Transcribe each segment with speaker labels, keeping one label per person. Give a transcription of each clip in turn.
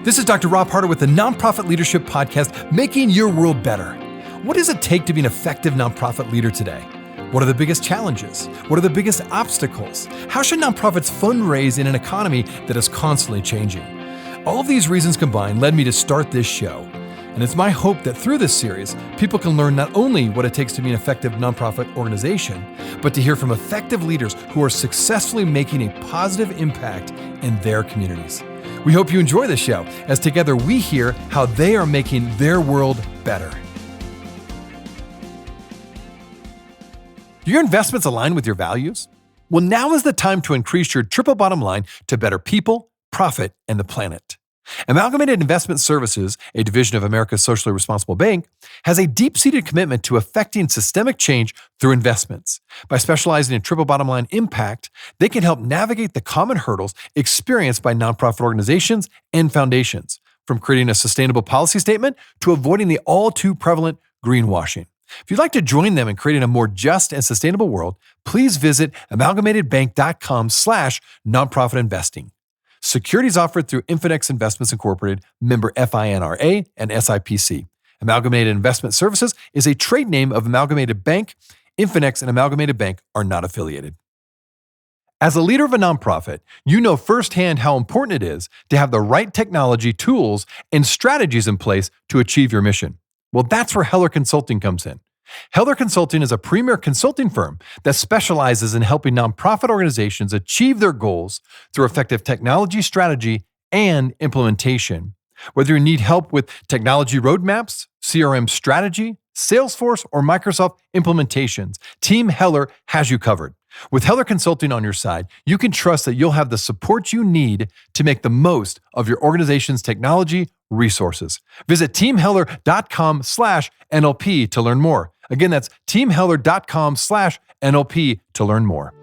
Speaker 1: This is Dr. Rob Harder with the Nonprofit Leadership Podcast, Making Your World Better. What does it take to be an effective nonprofit leader today? What are the biggest challenges? What are the biggest obstacles? How should nonprofits fundraise in an economy that is constantly changing? All of these reasons combined led me to start this show. And it's my hope that through this series, people can learn not only what it takes to be an effective nonprofit organization, but to hear from effective leaders who are successfully making a positive impact in their communities. We hope you enjoy this show, as together we hear how they are making their world better. Do your investments align with your values? Well, now is the time to increase your triple bottom line to better people, profit, and the planet. Amalgamated Investment Services, a division of America's socially responsible bank, has a deep-seated commitment to effecting systemic change through investments. By specializing in triple bottom line impact, they can help navigate the common hurdles experienced by nonprofit organizations and foundations, from creating a sustainable policy statement to avoiding the all-too-prevalent greenwashing. If you'd like to join them in creating a more just and sustainable world, please visit amalgamatedbank.com/nonprofit investing. Securities offered through Infinex Investments Incorporated, member FINRA and SIPC. Amalgamated Investment Services is a trade name of Amalgamated Bank. Infinex and Amalgamated Bank are not affiliated. As a leader of a nonprofit, you know firsthand how important it is to have the right technology, tools, and strategies in place to achieve your mission. Well, that's where Heller Consulting comes in. Heller Consulting is a premier consulting firm that specializes in helping nonprofit organizations achieve their goals through effective technology strategy and implementation. Whether you need help with technology roadmaps, CRM strategy, Salesforce, or Microsoft implementations, Team Heller has you covered. With Heller Consulting on your side, you can trust that you'll have the support you need to make the most of your organization's technology resources. Visit teamheller.com/NLP to learn more. Again, that's teamheller.com/NLP to learn more.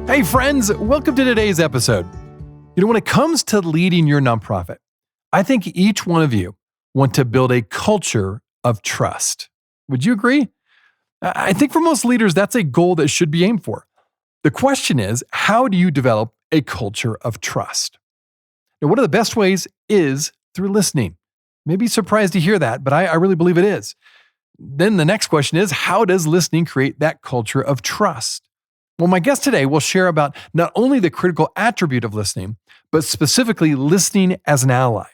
Speaker 1: Hey friends, welcome to today's episode. You know, when it comes to leading your nonprofit, I think each one of you want to build a culture of trust. Would you agree? I think for most leaders, that's a goal that should be aimed for. The question is, how do you develop a culture of trust? Now, one of the best ways is through listening. Maybe surprised to hear that, but I really believe it is. Then the next question is, how does listening create that culture of trust? Well, my guest today will share about not only the critical attribute of listening, but specifically listening as an ally.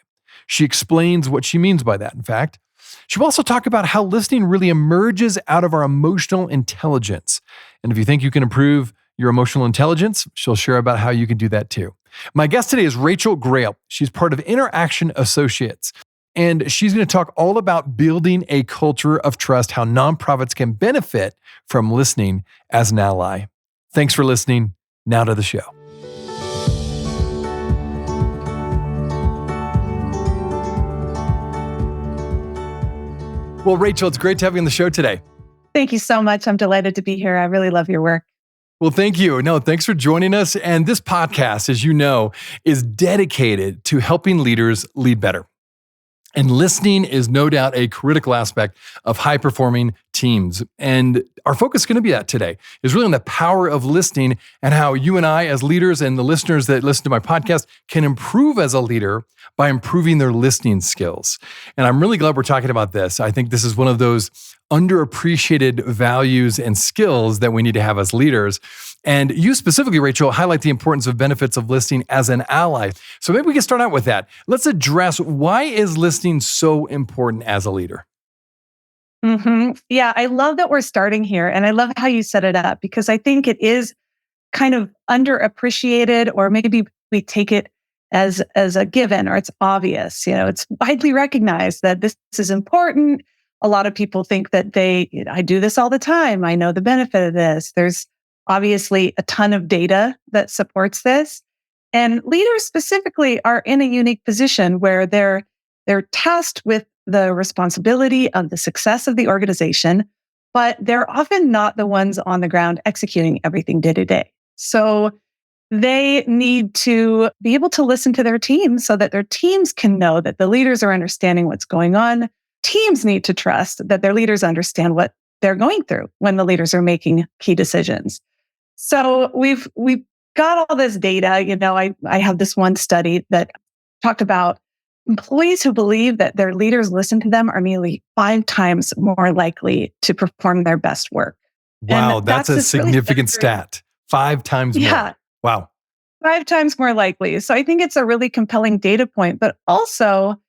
Speaker 1: She explains what she means by that, in fact. She will also talk about how listening really emerges out of our emotional intelligence. And if you think you can improve your emotional intelligence, she'll share about how you can do that too. My guest today is Rachael Grail. She's part of Interaction Associates, and she's going to talk all about building a culture of trust, how nonprofits can benefit from listening as an ally. Thanks for listening. Now to the show. Well, Rachael, it's great to have you on the show today.
Speaker 2: Thank you so much. I'm delighted to be here. I really love your work.
Speaker 1: Well, thank you. No, thanks for joining us. And this podcast, as you know, is dedicated to helping leaders lead better. And listening is no doubt a critical aspect of high-performing teams. And our focus is going to be that today, is really on the power of listening and how you and I as leaders and the listeners that listen to my podcast can improve as a leader by improving their listening skills. And I'm really glad we're talking about this. I think this is one of those underappreciated values and skills that we need to have as leaders. And you specifically, Rachael, highlight the importance of benefits of listening as an ally. So maybe we can start out with that. Let's address, why is listening so important as a leader?
Speaker 2: Yeah, I love that we're starting here. And I love how you set it up, because I think it is kind of underappreciated, or maybe we take it as a given, or it's obvious. You know, it's widely recognized that this is important. A lot of people think that I do this all the time. I know the benefit of this. There's obviously a ton of data that supports this. And leaders specifically are in a unique position where they're tasked with the responsibility of the success of the organization, but they're often not the ones on the ground executing everything day to day. So they need to be able to listen to their teams so that their teams can know that the leaders are understanding what's going on. Teams need to trust that their leaders understand what they're going through when the leaders are making key decisions. So we've got all this data. I have this one study that talked about employees who believe that their leaders listen to them are nearly 5 times more likely to perform their best work. And
Speaker 1: Wow, that's
Speaker 2: that's
Speaker 1: a
Speaker 2: this really
Speaker 1: significant
Speaker 2: staggering,
Speaker 1: stat. 5 times more.
Speaker 2: yeah,
Speaker 1: Wow.
Speaker 2: 5 times more likely. So I think it's a really compelling data point, but also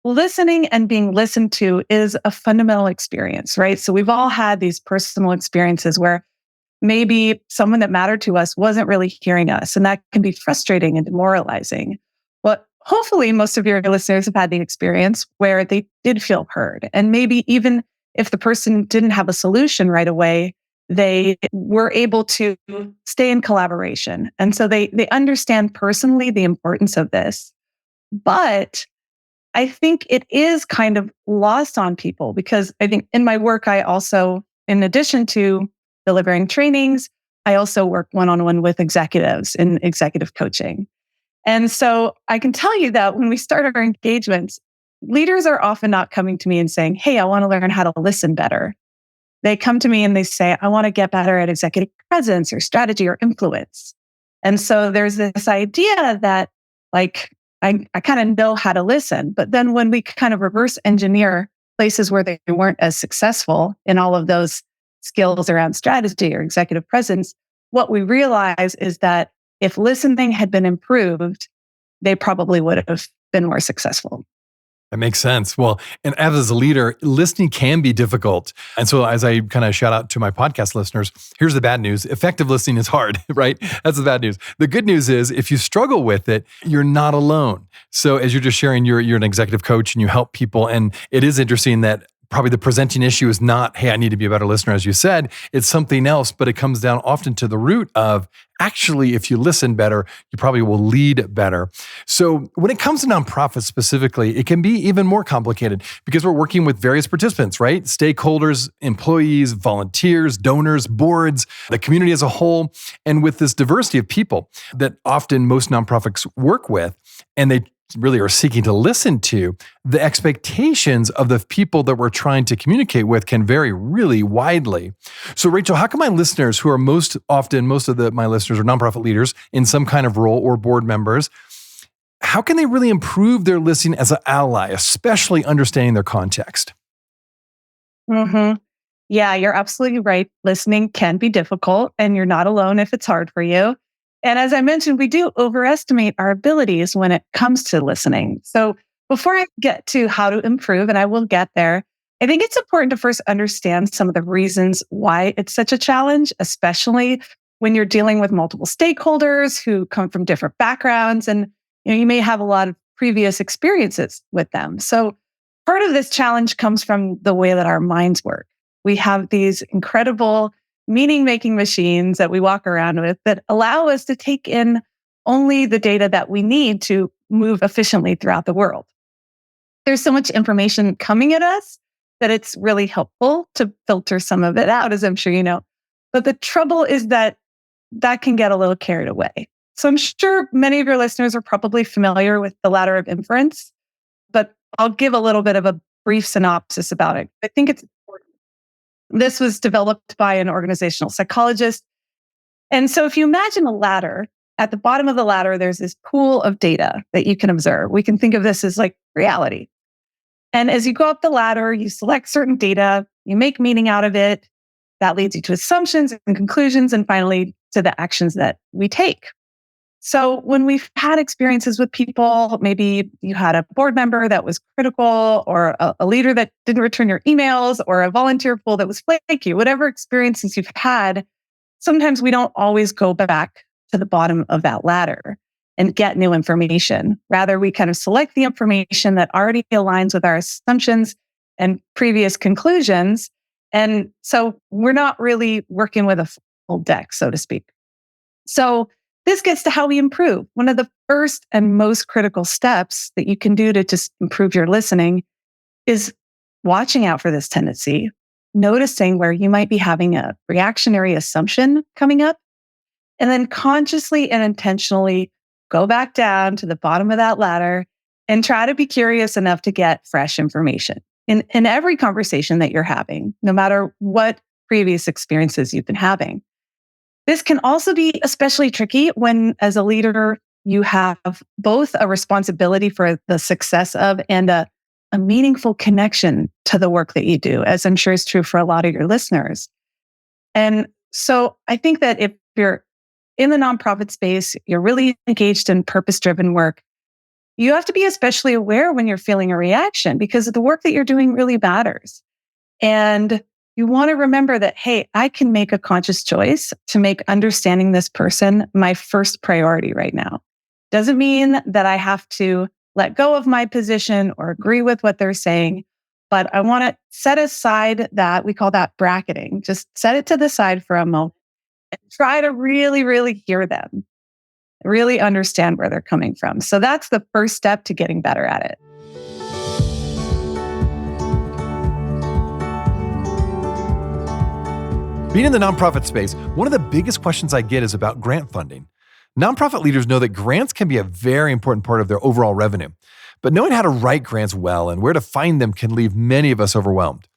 Speaker 2: listening and being listened to is a fundamental experience, right? So we've all had these personal experiences where maybe someone that mattered to us wasn't really hearing us, and that can be frustrating and demoralizing. But hopefully, most of your listeners have had the experience where they did feel heard. And maybe even if the person didn't have a solution right away, they were able to stay in collaboration. And so they understand personally the importance of this. But I think it is kind of lost on people because I think in my work, I also, in addition to delivering trainings, I also work one on one with executives in executive coaching. And so I can tell you that when we start our engagements, leaders are often not coming to me and saying, "Hey, I want to learn how to listen better." They come to me and they say, "I want to get better at executive presence or strategy or influence." And so there's this idea that, like, I kind of know how to listen. But then when we kind of reverse engineer places where they weren't as successful in all of those skills around strategy or executive presence, what we realize is that if listening had been improved, they probably would have been more successful.
Speaker 1: That makes sense. Well, and as a leader, listening can be difficult. And so, as I kind of shout out to my podcast listeners, here's the bad news. Effective listening is hard, right? That's the bad news. The good news is if you struggle with it, you're not alone. So, as you're just sharing, you're an executive coach and you help people. And it is interesting that probably the presenting issue is not, hey, I need to be a better listener, as you said. It's something else, but it comes down often to the root of actually, if you listen better, you probably will lead better. So when it comes to nonprofits specifically, it can be even more complicated because we're working with various participants, right? Stakeholders, employees, volunteers, donors, boards, the community as a whole. And with this diversity of people that often most nonprofits work with, and they really are seeking to listen to, the expectations of the people that we're trying to communicate with can vary really widely. So, Rachel, how can my listeners, who are most of my listeners are nonprofit leaders in some kind of role or board members, how can they really improve their listening as an ally, especially understanding their context?
Speaker 2: hmm Yeah, you're absolutely right. Listening can be difficult, and you're not alone if it's hard for you. And as I mentioned, we do overestimate our abilities when it comes to listening. So before I get to how to improve, and I will get there, I think it's important to first understand some of the reasons why it's such a challenge, especially when you're dealing with multiple stakeholders who come from different backgrounds, and you may have a lot of previous experiences with them. So part of this challenge comes from the way that our minds work. We have these incredible meaning making machines that we walk around with that allow us to take in only the data that we need to move efficiently throughout the world. There's so much information coming at us that it's really helpful to filter some of it out, as I'm sure you know. But the trouble is that that can get a little carried away. So I'm sure many of your listeners are probably familiar with the ladder of inference, but I'll give a little bit of a brief synopsis about it. I think it's important. This was developed by an organizational psychologist. And so if you imagine a ladder, at the bottom of the ladder, there's this pool of data that you can observe. We can think of this as like reality. And as you go up the ladder, you select certain data, you make meaning out of it. That leads you to assumptions and conclusions, and finally to the actions that we take. So when we've had experiences with people, maybe you had a board member that was critical, or a leader that didn't return your emails, or a volunteer pool that was flaky, whatever experiences you've had, sometimes we don't always go back to the bottom of that ladder and get new information. Rather, we kind of select the information that already aligns with our assumptions and previous conclusions. And so we're not really working with a full deck, so to speak. So this gets to how we improve. One of the first and most critical steps that you can do to just improve your listening is watching out for this tendency, noticing where you might be having a reactionary assumption coming up, and then consciously and intentionally go back down to the bottom of that ladder and try to be curious enough to get fresh information in every conversation that you're having, no matter what previous experiences you've been having. This can also be especially tricky when, as a leader, you have both a responsibility for the success of and a meaningful connection to the work that you do, as I'm sure is true for a lot of your listeners. And so I think that if you're in the nonprofit space, you're really engaged in purpose driven work, you have to be especially aware when you're feeling a reaction because the work that you're doing really matters. And you want to remember that, hey, I can make a conscious choice to make understanding this person my first priority right now. Doesn't mean that I have to let go of my position or agree with what they're saying, but I want to set aside that, we call that bracketing. Just set it to the side for a moment and try to really, really hear them, really understand where they're coming from. So that's the first step to getting better at it.
Speaker 1: Being in the nonprofit space, one of the biggest questions I get is about grant funding. Nonprofit leaders know that grants can be a very important part of their overall revenue, but knowing how to write grants well and where to find them can leave many of us overwhelmed.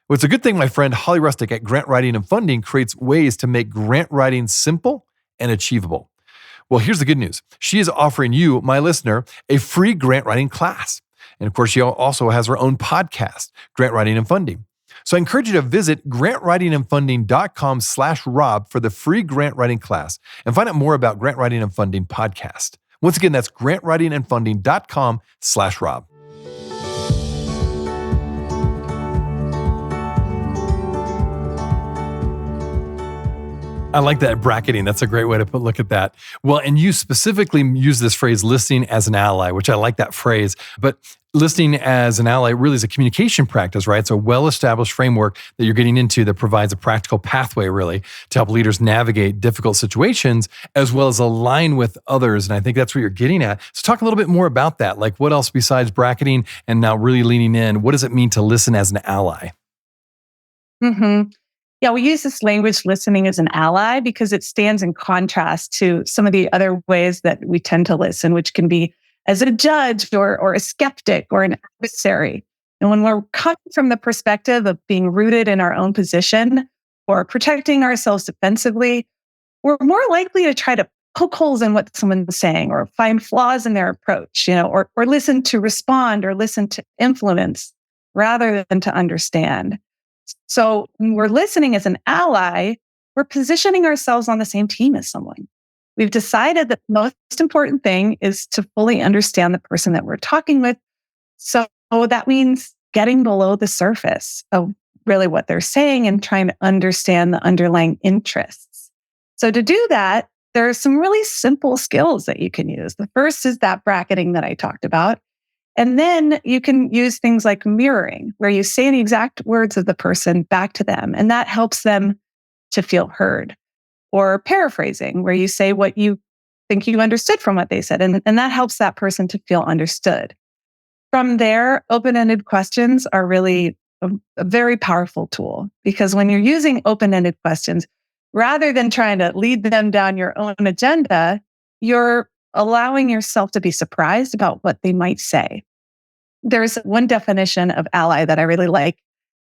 Speaker 1: Well, it's a good thing my friend Holly Rustick at Grant Writing and Funding creates ways to make grant writing simple and achievable. Well, here's the good news. She is offering you, my listener, a free grant writing class. And of course, she also has her own podcast, Grant Writing and Funding. So I encourage you to visit grantwritingandfunding.com/Rob for the free grant writing class and find out more about Grant Writing and Funding podcast. Once again, that's grantwritingandfunding.com/Rob. I like that bracketing. That's a great way to look at that. Well, and you specifically use this phrase, listening as an ally, which I like that phrase. But listening as an ally really is a communication practice, right? It's a well-established framework that you're getting into that provides a practical pathway, really, to help leaders navigate difficult situations as well as align with others. And I think that's what you're getting at. So talk a little bit more about that. Like what else besides bracketing and now really leaning in? What does it mean to listen as an ally?
Speaker 2: Mm-hmm. Yeah, we use this language, listening as an ally, because it stands in contrast to some of the other ways that we tend to listen, which can be as a judge or a skeptic or an adversary. And when we're coming from the perspective of being rooted in our own position or protecting ourselves defensively, we're more likely to try to poke holes in what someone's saying or find flaws in their approach, or listen to respond or listen to influence rather than to understand. So when we're listening as an ally, we're positioning ourselves on the same team as someone. We've decided that the most important thing is to fully understand the person that we're talking with. So that means getting below the surface of really what they're saying and trying to understand the underlying interests. So to do that, there are some really simple skills that you can use. The first is that bracketing that I talked about. And then you can use things like mirroring, where you say the exact words of the person back to them, and that helps them to feel heard. Or paraphrasing, where you say what you think you understood from what they said, and that helps that person to feel understood. From there, open-ended questions are really a very powerful tool, because when you're using open-ended questions, rather than trying to lead them down your own agenda, you're allowing yourself to be surprised about what they might say. There's one definition of ally that I really like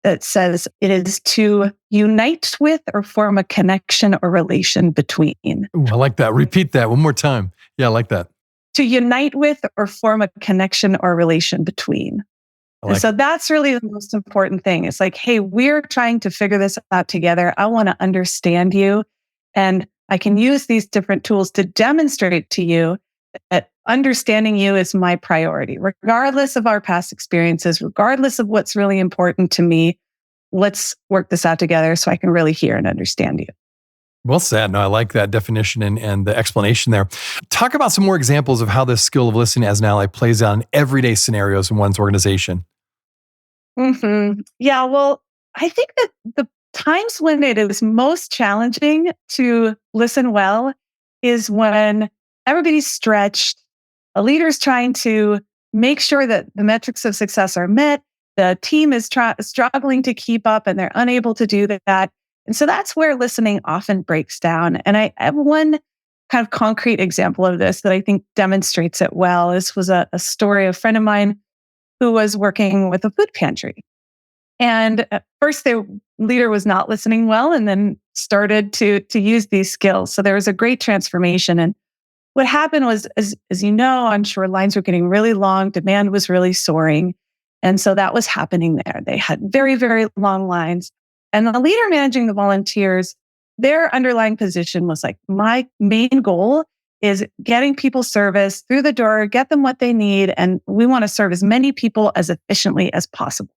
Speaker 2: that says it is to unite with or form a connection or relation between.
Speaker 1: Ooh, I like that. Repeat that one more time. Yeah, I like that.
Speaker 2: To unite with or form a connection or relation between. And so that's really the most important thing. It's like, hey, we're trying to figure this out together. I want to understand you. And I can use these different tools to demonstrate to you that understanding you is my priority, regardless of our past experiences, regardless of what's really important to me. Let's work this out together so I can really hear and understand you.
Speaker 1: Well said. No, I like that definition and the explanation there. Talk about some more examples of how this skill of listening as an ally plays out in everyday scenarios in one's organization.
Speaker 2: Yeah, well, I think that the times when it is most challenging to listen well is when everybody's stretched, a leader's trying to make sure that the metrics of success are met, the team is struggling to keep up and they're unable to do that. And so that's where listening often breaks down. And I have one kind of concrete example of this that I think demonstrates it well. This was a story of a friend of mine who was working with a food pantry. And at first, the leader was not listening well. And then started to use these skills. So there was a great transformation. And what happened was, as you know, onshore lines were getting really long, demand was really soaring. And so that was happening there. They had very, very long lines. And the leader managing the volunteers, their underlying position was like, my main goal is getting people service through the door, get them what they need. And we want to serve as many people as efficiently as possible.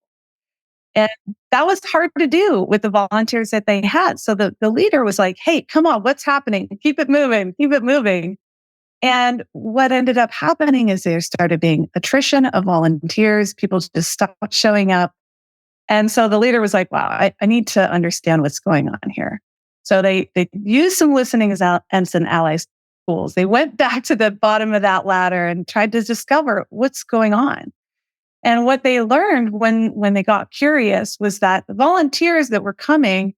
Speaker 2: And that was hard to do with the volunteers that they had. So the leader was like, hey, come on, what's happening? Keep it moving, keep it moving. And what ended up happening is there started being attrition of volunteers. People just stopped showing up. And so the leader was like, wow, I need to understand what's going on here. So they used some listening as and allies tools. They went back to the bottom of that ladder and tried to discover what's going on. And what they learned when they got curious was that the volunteers that were coming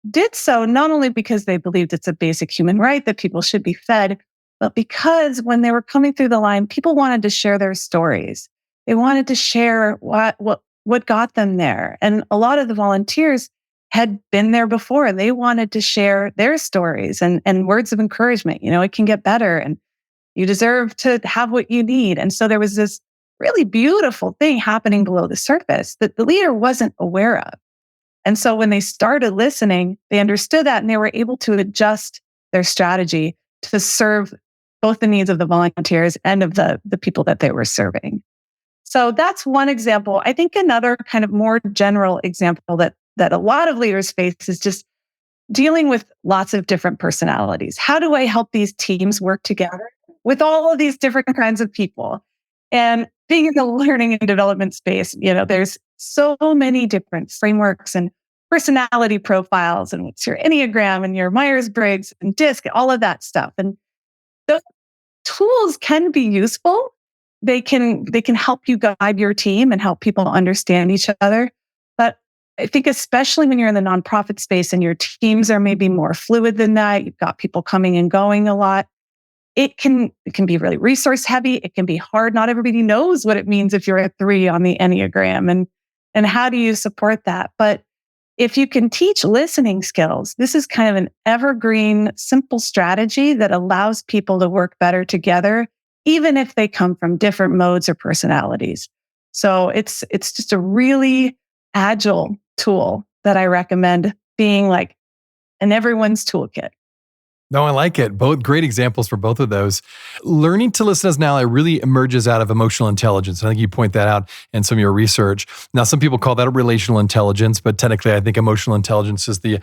Speaker 2: did so not only because they believed it's a basic human right that people should be fed, but because when they were coming through the line, people wanted to share their stories. They wanted to share what got them there. And a lot of the volunteers had been there before. They wanted to share their stories and words of encouragement. You know, it can get better and you deserve to have what you need. And so there was this really beautiful thing happening below the surface that the leader wasn't aware of. And so when they started listening, they understood that and they were able to adjust their strategy to serve both the needs of the volunteers and of the people that they were serving. So that's one example. I think another kind of more general example that a lot of leaders face is just dealing with lots of different personalities. How do I help these teams work together with all of these different kinds of people? And being in the learning and development space, you know, there's so many different frameworks and personality profiles, and what's your Enneagram and your Myers-Briggs and DISC, all of that stuff. And those tools can be useful. They can help you guide your team and help people understand each other. But I think especially when you're in the nonprofit space and your teams are maybe more fluid than that, you've got people coming and going a lot. It can be really resource heavy. It can be hard. Not everybody knows what it means if you're a 3 on the Enneagram, and how do you support that? But if you can teach listening skills, this is kind of an evergreen, simple strategy that allows people to work better together, even if they come from different modes or personalities. So it's just a really agile tool that I recommend being like in everyone's toolkit.
Speaker 1: No, I like it. Both great examples for both of those. Learning to listen as an ally really emerges out of emotional intelligence. I think you point that out in some of your research. Now, some people call that a relational intelligence, but technically, I think emotional intelligence is the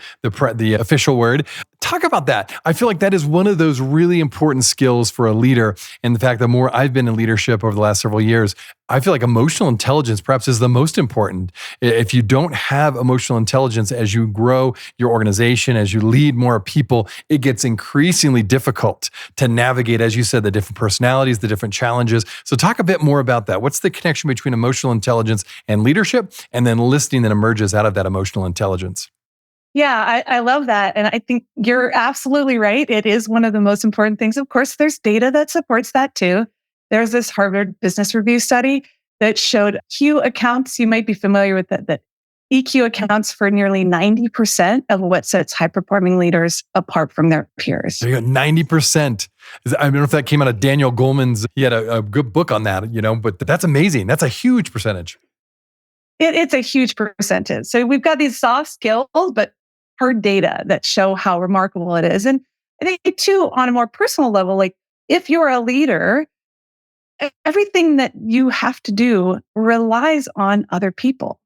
Speaker 1: official word. Talk about that. I feel like that is one of those really important skills for a leader. And the fact that more I've been in leadership over the last several years, I feel like emotional intelligence perhaps is the most important. If you don't have emotional intelligence as you grow your organization, as you lead more people, it gets increasingly difficult to navigate, as you said, the different personalities, the different challenges. So talk a bit more about that. What's the connection between emotional intelligence and leadership, and then listening that emerges out of that emotional intelligence?
Speaker 2: Yeah, I love that. And I think you're absolutely right. It is one of the most important things. Of course, there's data that supports that too. There's this Harvard Business Review study that showed EQ accounts, you might be familiar with that EQ accounts for nearly 90% of what sets high-performing leaders apart from their peers.
Speaker 1: There you go, 90%. I don't know if that came out of Daniel Goleman's, he had a good book on that, but that's amazing. That's a huge percentage.
Speaker 2: It's a huge percentage. So we've got these soft skills, but hard data that show how remarkable it is. And I think too, on a more personal level, like if you're a leader, everything that you have to do relies on other people.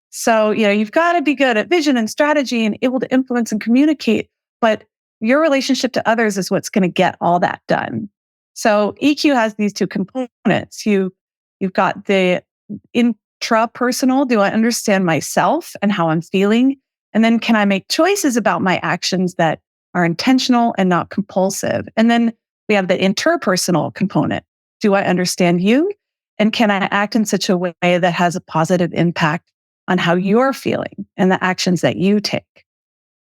Speaker 2: So, you've got to be good at vision and strategy and able to influence and communicate, but your relationship to others is what's going to get all that done. So EQ has these two components. You've got the intrapersonal, do I understand myself and how I'm feeling? And then can I make choices about my actions that are intentional and not compulsive? And then we have the interpersonal component. Do I understand you? And can I act in such a way that has a positive impact on how you're feeling and the actions that you take?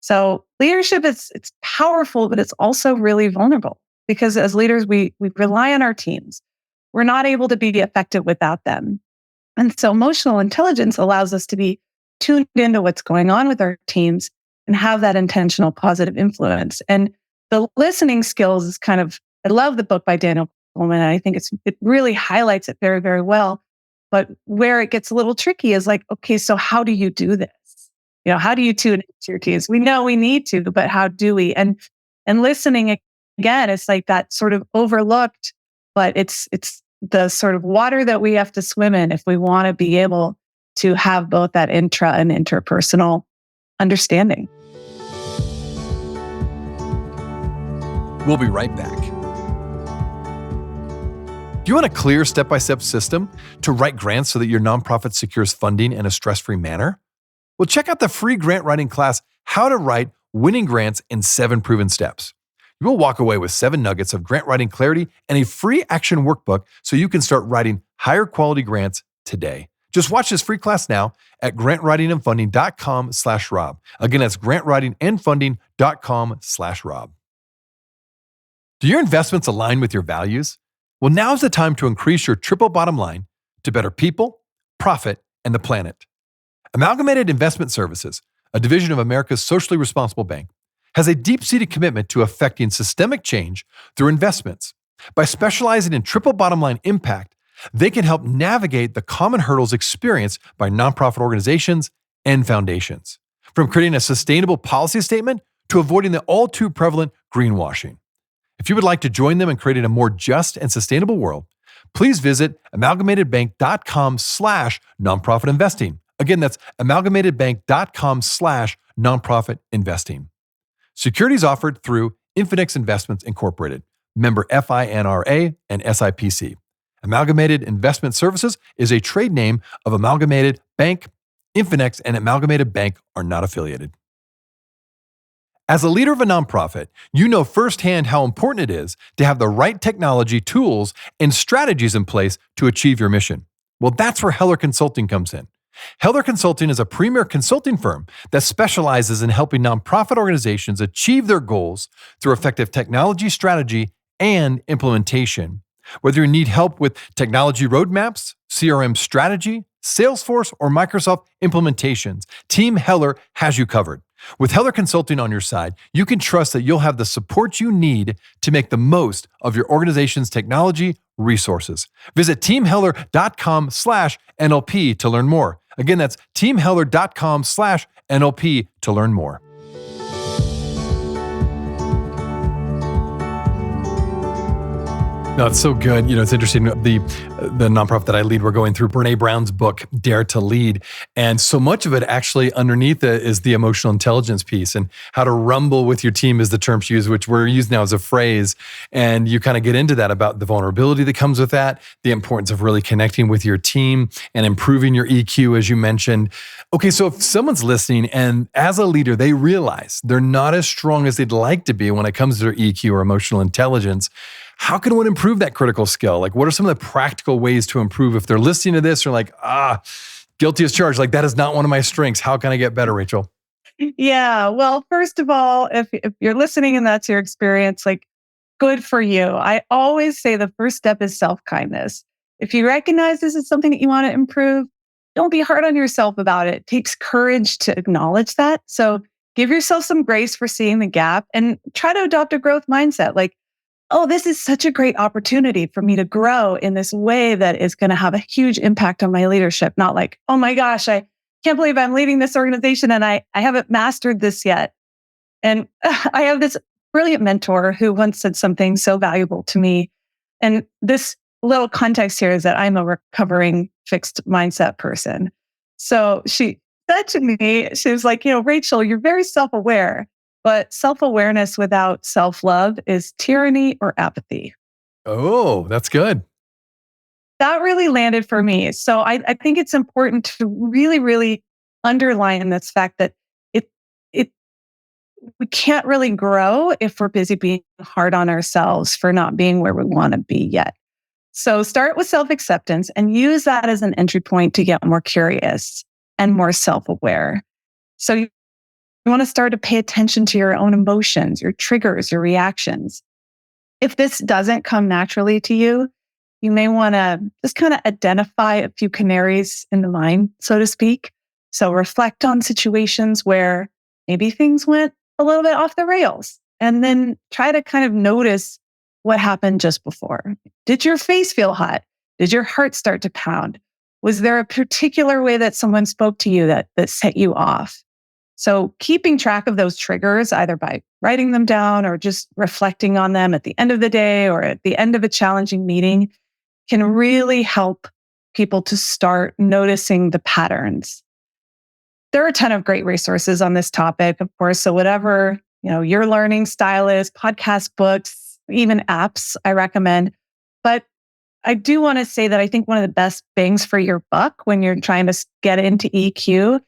Speaker 2: So leadership it's powerful, but it's also really vulnerable because as leaders, we rely on our teams. We're not able to be effective without them. And so emotional intelligence allows us to be tuned into what's going on with our teams and have that intentional positive influence. And the listening skills is kind of, I love the book by Daniel Goleman. I think it really highlights it very, very well. But where it gets a little tricky is like, okay, so how do you do this? How do you tune into your teams? We know we need to, but how do we? And listening again, it's like that sort of overlooked, but it's the sort of water that we have to swim in if we want to be able to have both that intra and interpersonal understanding.
Speaker 1: We'll be right back. Do you want a clear step-by-step system to write grants so that your nonprofit secures funding in a stress-free manner? Well, check out the free grant writing class, How to Write Winning Grants in 7 Proven Steps. You will walk away with 7 nuggets of grant writing clarity and a free action workbook so you can start writing higher quality grants today. Just watch this free class now at grantwritingandfunding.com/Rob. Again, that's grantwritingandfunding.com/Rob. Do your investments align with your values? Well, now's the time to increase your triple bottom line to better people, profit, and the planet. Amalgamated Investment Services, a division of America's socially responsible bank, has a deep-seated commitment to affecting systemic change through investments. By specializing in triple bottom line impact, they can help navigate the common hurdles experienced by nonprofit organizations and foundations, from creating a sustainable policy statement to avoiding the all too prevalent greenwashing. If you would like to join them in creating a more just and sustainable world, please visit amalgamatedbank.com/nonprofit investing. Again, that's amalgamatedbank.com/nonprofit investing. Securities offered through Infinix Investments Incorporated, member FINRA and SIPC. Amalgamated Investment Services is a trade name of Amalgamated Bank. Infinix and Amalgamated Bank are not affiliated. As a leader of a nonprofit, you know firsthand how important it is to have the right technology, tools, and strategies in place to achieve your mission. Well, that's where Heller Consulting comes in. Heller Consulting is a premier consulting firm that specializes in helping nonprofit organizations achieve their goals through effective technology strategy and implementation. Whether you need help with technology roadmaps, CRM strategy, Salesforce, or Microsoft implementations, Team Heller has you covered. With Heller Consulting on your side, you can trust that you'll have the support you need to make the most of your organization's technology resources. Visit teamheller.com/NLP to learn more. Again, that's teamheller.com/NLP to learn more. No, it's so good. It's interesting. The nonprofit that I lead, we're going through Brené Brown's book, Dare to Lead. And so much of it actually underneath it is the emotional intelligence piece, and how to rumble with your team is the term she used, which we're used now as a phrase. And you kind of get into that about the vulnerability that comes with that, the importance of really connecting with your team and improving your EQ, as you mentioned. Okay, so if someone's listening and as a leader, they realize they're not as strong as they'd like to be when it comes to their EQ or emotional intelligence, how can one improve that critical skill? Like, what are some of the practical ways to improve if they're listening to this or like, guilty as charged, like that is not one of my strengths. How can I get better, Rachel?
Speaker 2: Yeah. Well, first of all, if you're listening and that's your experience, like, good for you. I always say the first step is self-kindness. If you recognize this is something that you want to improve, don't be hard on yourself about it. It takes courage to acknowledge that. So give yourself some grace for seeing the gap and try to adopt a growth mindset. Like, oh, this is such a great opportunity for me to grow in this way that is going to have a huge impact on my leadership. Not like, oh my gosh, I can't believe I'm leading this organization and I haven't mastered this yet. And I have this brilliant mentor who once said something so valuable to me. And this little context here is that I'm a recovering fixed mindset person. So she said to me, she was like, Rachel, you're very self-aware. But self-awareness without self-love is tyranny or apathy.
Speaker 1: Oh, that's good.
Speaker 2: That really landed for me. So I think it's important to really, really underline this fact that we can't really grow if we're busy being hard on ourselves for not being where we want to be yet. So start with self-acceptance and use that as an entry point to get more curious and more self-aware. So you want to start to pay attention to your own emotions, your triggers, your reactions. If this doesn't come naturally to you, you may want to just kind of identify a few canaries in the mine, so to speak. So reflect on situations where maybe things went a little bit off the rails. And then try to kind of notice what happened just before. Did your face feel hot? Did your heart start to pound? Was there a particular way that someone spoke to you that set you off? So keeping track of those triggers, either by writing them down or just reflecting on them at the end of the day or at the end of a challenging meeting, can really help people to start noticing the patterns. There are a ton of great resources on this topic, of course. So whatever, your learning style is, podcast, books, even apps, I recommend. But I do want to say that I think one of the best bangs for your buck when you're trying to get into EQ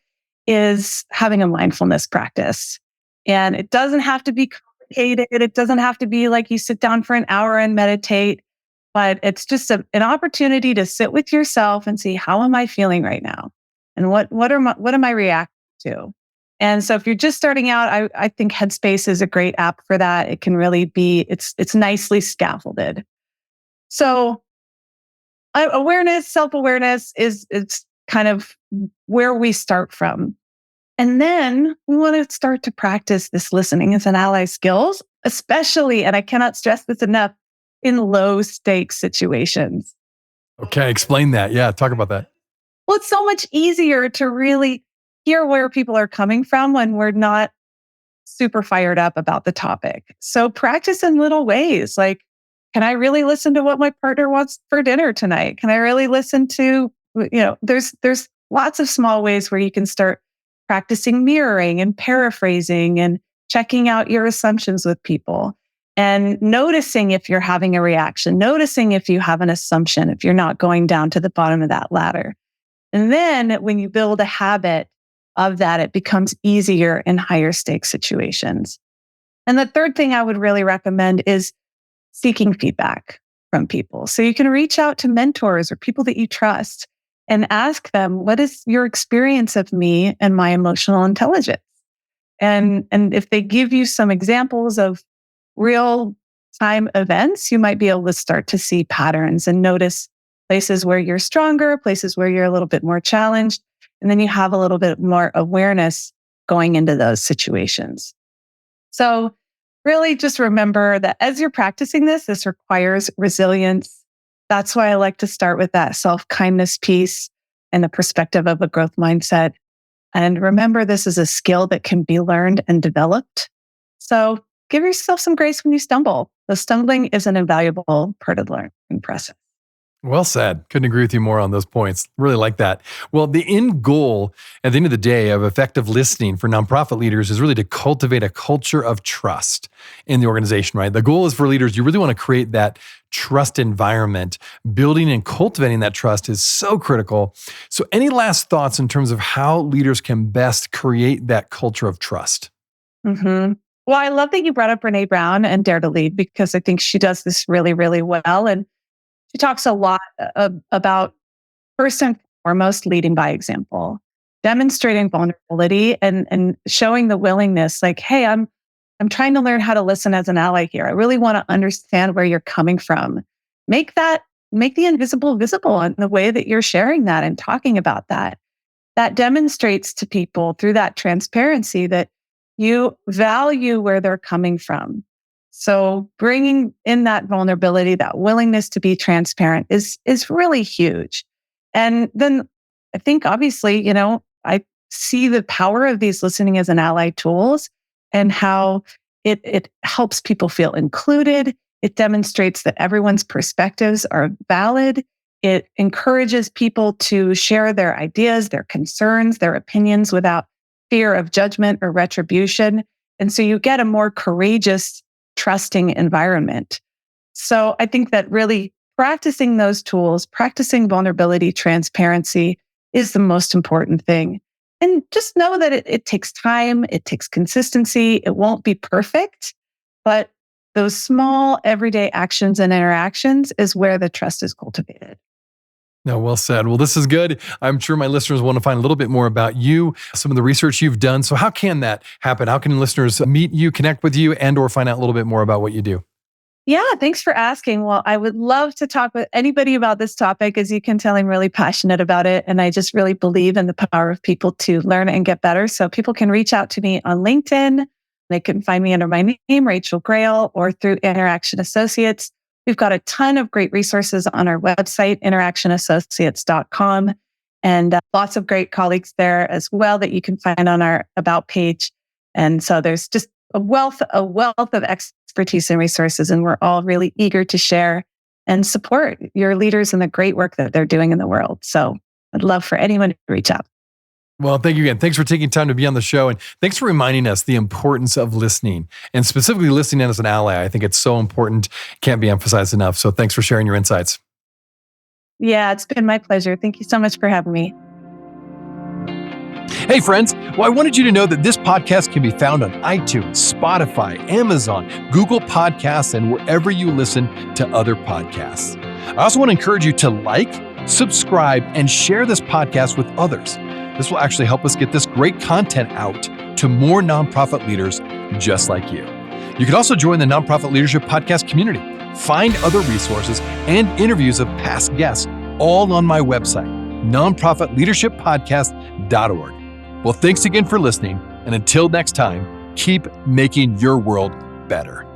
Speaker 2: is having a mindfulness practice. And it doesn't have to be complicated. It doesn't have to be like you sit down for an hour and meditate, but it's just an opportunity to sit with yourself and see, how am I feeling right now? And what am I reacting to? And so if you're just starting out, I think Headspace is a great app for that. It can really be, it's nicely scaffolded. So awareness, self-awareness it's kind of where we start from. And then we want to start to practice this listening as an ally skills, especially, and I cannot stress this enough, in low stakes situations.
Speaker 1: Okay, explain that. Yeah, talk about that.
Speaker 2: Well, it's so much easier to really hear where people are coming from when we're not super fired up about the topic. So practice in little ways, like, can I really listen to what my partner wants for dinner tonight? Can I really listen to, there's lots of small ways where you can start practicing mirroring and paraphrasing and checking out your assumptions with people and noticing if you're having a reaction, noticing if you have an assumption, if you're not going down to the bottom of that ladder. And then when you build a habit of that, it becomes easier in higher stakes situations. And the third thing I would really recommend is seeking feedback from people. So you can reach out to mentors or people that you trust and ask them, what is your experience of me and my emotional intelligence? And if they give you some examples of real time events, you might be able to start to see patterns and notice places where you're stronger, places where you're a little bit more challenged. And then you have a little bit more awareness going into those situations. So really just remember that as you're practicing this requires resilience. That's why I like to start with that self-kindness piece and the perspective of a growth mindset. And remember, this is a skill that can be learned and developed. So give yourself some grace when you stumble. The stumbling is an invaluable part of the learning process.
Speaker 1: Well said. Couldn't agree with you more on those points. Really like that. Well, the end goal at the end of the day of effective listening for nonprofit leaders is really to cultivate a culture of trust in the organization, right? The goal is for leaders, you really want to create that trust environment. Building and cultivating that trust is so critical. So any last thoughts in terms of how leaders can best create that culture of trust?
Speaker 2: Mm-hmm. Well, I love that you brought up Brené Brown and Dare to Lead, because I think she does this really, really well. And she talks a lot about, first and foremost, leading by example, demonstrating vulnerability and showing the willingness, like, hey, I'm trying to learn how to listen as an ally here. I really want to understand where you're coming from. Make the invisible visible in the way that you're sharing that and talking about that. That demonstrates to people through that transparency that you value where they're coming from. So bringing in that vulnerability, that willingness to be transparent is really huge. And then I think obviously, I see the power of these listening as an ally tools and how it helps people feel included. It demonstrates that everyone's perspectives are valid. It encourages people to share their ideas, their concerns, their opinions without fear of judgment or retribution. And so you get a more courageous, trusting environment. So I think that really practicing those tools, practicing vulnerability, transparency is the most important thing. And just know that it takes time, it takes consistency, it won't be perfect, but those small everyday actions and interactions is where the trust is cultivated.
Speaker 1: No, well said. Well, this is good. I'm sure my listeners want to find a little bit more about you, some of the research you've done. So how can that happen? How can listeners meet you, connect with you, and or find out a little bit more about what you do?
Speaker 2: Yeah, thanks for asking. Well, I would love to talk with anybody about this topic. As you can tell, I'm really passionate about it. And I just really believe in the power of people to learn and get better. So people can reach out to me on LinkedIn. They can find me under my name, Rachael Grail, or through Interaction Associates. We've got a ton of great resources on our website, interactionassociates.com, and lots of great colleagues there as well that you can find on our About page. And so there's just a wealth of expertise and resources, and we're all really eager to share and support your leaders and the great work that they're doing in the world. So I'd love for anyone to reach out.
Speaker 1: Well, thank you again. Thanks for taking time to be on the show. And thanks for reminding us the importance of listening and specifically listening as an ally. I think it's so important. Can't be emphasized enough. So thanks for sharing your insights.
Speaker 2: Yeah, it's been my pleasure. Thank you so much for having me.
Speaker 1: Hey, friends. Well, I wanted you to know that this podcast can be found on iTunes, Spotify, Amazon, Google Podcasts, and wherever you listen to other podcasts. I also want to encourage you to like, subscribe, and share this podcast with others. This will actually help us get this great content out to more nonprofit leaders just like you. You can also join the Nonprofit Leadership Podcast community. Find other resources and interviews of past guests all on my website, nonprofitleadershippodcast.org. Well, thanks again for listening. And until next time, keep making your world better.